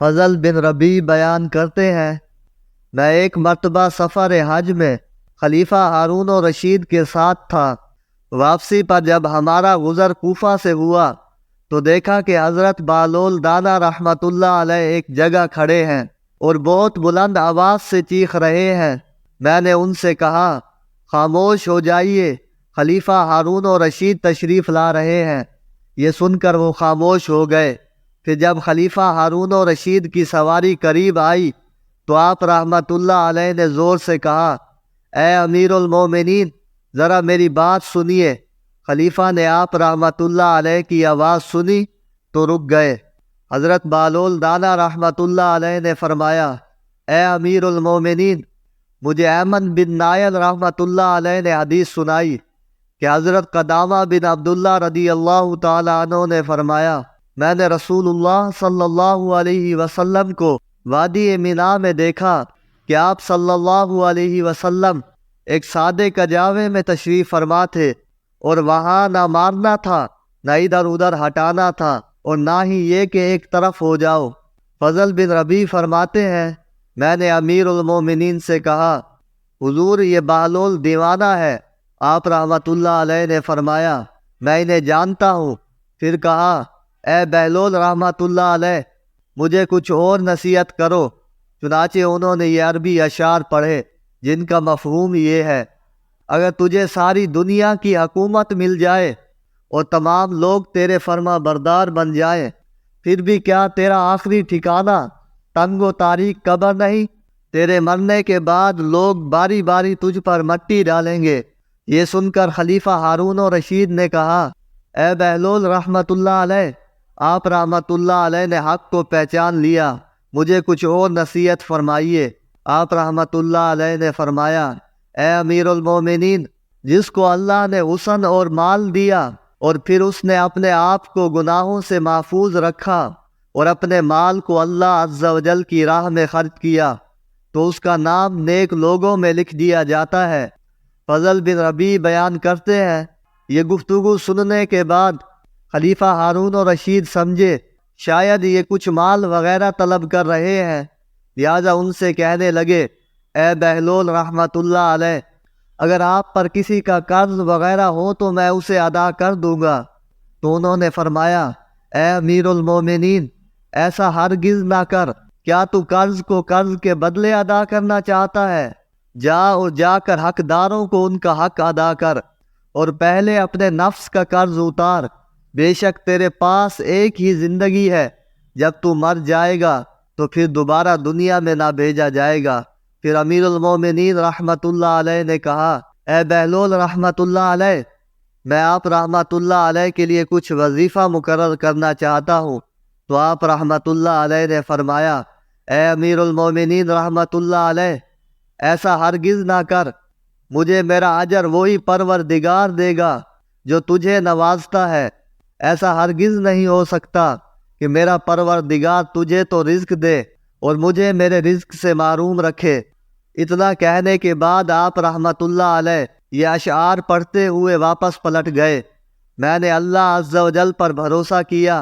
فضل بن ربیع بیان کرتے ہیں، میں ایک مرتبہ سفر حج میں خلیفہ ہارون الرشید کے ساتھ تھا۔ واپسی پر جب ہمارا گزر کوفہ سے ہوا تو دیکھا کہ حضرت بہلول دانا رحمۃ اللہ علیہ ایک جگہ کھڑے ہیں اور بہت بلند آواز سے چیخ رہے ہیں۔ میں نے ان سے کہا، خاموش ہو جائیے، خلیفہ ہارون الرشید تشریف لا رہے ہیں۔ یہ سن کر وہ خاموش ہو گئے۔ پھر جب خلیفہ ہارون الرشید کی سواری قریب آئی تو آپ رحمۃ اللہ علیہ نے زور سے کہا، اے امیر المومنین، ذرا میری بات سنیے۔ خلیفہ نے آپ رحمۃ اللہ علیہ کی آواز سنی تو رک گئے۔ حضرت بہلول دانا رحمۃ اللہ علیہ نے فرمایا، اے امیر المومنین، مجھے ایمن بن نائل رحمۃ اللہ علیہ نے حدیث سنائی کہ حضرت قدامہ بن عبداللہ رضی اللہ تعالیٰ عنہ نے فرمایا، میں نے رسول اللہ صلی اللہ علیہ وسلم کو وادی مینا میں دیکھا کہ آپ صلی اللہ علیہ وسلم ایک سادے کجاوے میں تشریف فرما تھے، اور وہاں نہ مارنا تھا، نہ ادھر ادھر ہٹانا تھا، اور نہ ہی یہ کہ ایک طرف ہو جاؤ۔ فضل بن ربیع فرماتے ہیں، میں نے امیر المومنین سے کہا، حضور یہ بہلول دیوانہ ہے۔ آپ رحمۃ اللہ علیہ نے فرمایا، میں انہیں جانتا ہوں۔ پھر کہا، اے بہلول رحمۃ اللہ علیہ، مجھے کچھ اور نصیحت کرو۔ چنانچہ انہوں نے یہ عربی اشعار پڑھے جن کا مفہوم یہ ہے، اگر تجھے ساری دنیا کی حکومت مل جائے اور تمام لوگ تیرے فرما بردار بن جائیں، پھر بھی کیا تیرا آخری ٹھکانہ تنگ و تاریک قبر نہیں؟ تیرے مرنے کے بعد لوگ باری باری تجھ پر مٹی ڈالیں گے۔ یہ سن کر خلیفہ ہارون الرشید نے کہا، اے بہلول رحمۃ اللہ علیہ، آپ رحمۃ اللہ علیہ نے حق کو پہچان لیا، مجھے کچھ اور نصیحت فرمائیے۔ آپ رحمۃ اللہ علیہ نے فرمایا، اے امیر المومنین، جس کو اللہ نے حسن اور مال دیا اور پھر اس نے اپنے آپ کو گناہوں سے محفوظ رکھا اور اپنے مال کو اللہ عز و جل کی راہ میں خرچ کیا تو اس کا نام نیک لوگوں میں لکھ دیا جاتا ہے۔ فضل بن ربیع بیان کرتے ہیں، یہ گفتگو سننے کے بعد خلیفہ ہارون الرشید سمجھے شاید یہ کچھ مال وغیرہ طلب کر رہے ہیں، لہذا ان سے کہنے لگے، اے بہلول رحمۃ اللہ علیہ، اگر آپ پر کسی کا قرض وغیرہ ہو تو میں اسے ادا کر دوں گا۔ تو انہوں نے فرمایا، اے امیر المومنین، ایسا ہرگز نہ کر، کیا تو قرض کو قرض کے بدلے ادا کرنا چاہتا ہے؟ جا اور جا کر حقداروں کو ان کا حق ادا کر، اور پہلے اپنے نفس کا قرض اتار۔ بے شک تیرے پاس ایک ہی زندگی ہے، جب تو مر جائے گا تو پھر دوبارہ دنیا میں نہ بھیجا جائے گا۔ پھر امیر المومنین رحمۃ اللہ علیہ نے کہا، اے بہلول رحمۃ اللہ علیہ، میں آپ رحمۃ اللہ علیہ کے لیے کچھ وظیفہ مقرر کرنا چاہتا ہوں۔ تو آپ رحمۃ اللہ علیہ نے فرمایا، اے امیر المومنین رحمۃ اللہ علیہ، ایسا ہرگز نہ کر، مجھے میرا اجر وہی پروردگار دے گا جو تجھے نوازتا ہے۔ ایسا ہرگز نہیں ہو سکتا کہ میرا پروردگار تجھے تو رزق دے اور مجھے میرے رزق سے محروم رکھے۔ اتنا کہنے کے بعد آپ رحمۃ اللہ علیہ یہ اشعار پڑھتے ہوئے واپس پلٹ گئے۔ میں نے اللہ عز و جل پر بھروسہ کیا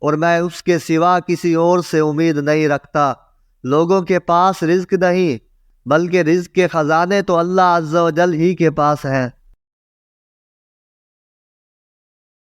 اور میں اس کے سوا کسی اور سے امید نہیں رکھتا۔ لوگوں کے پاس رزق نہیں بلکہ رزق کے خزانے تو اللہ عز و جل ہی کے پاس ہیں۔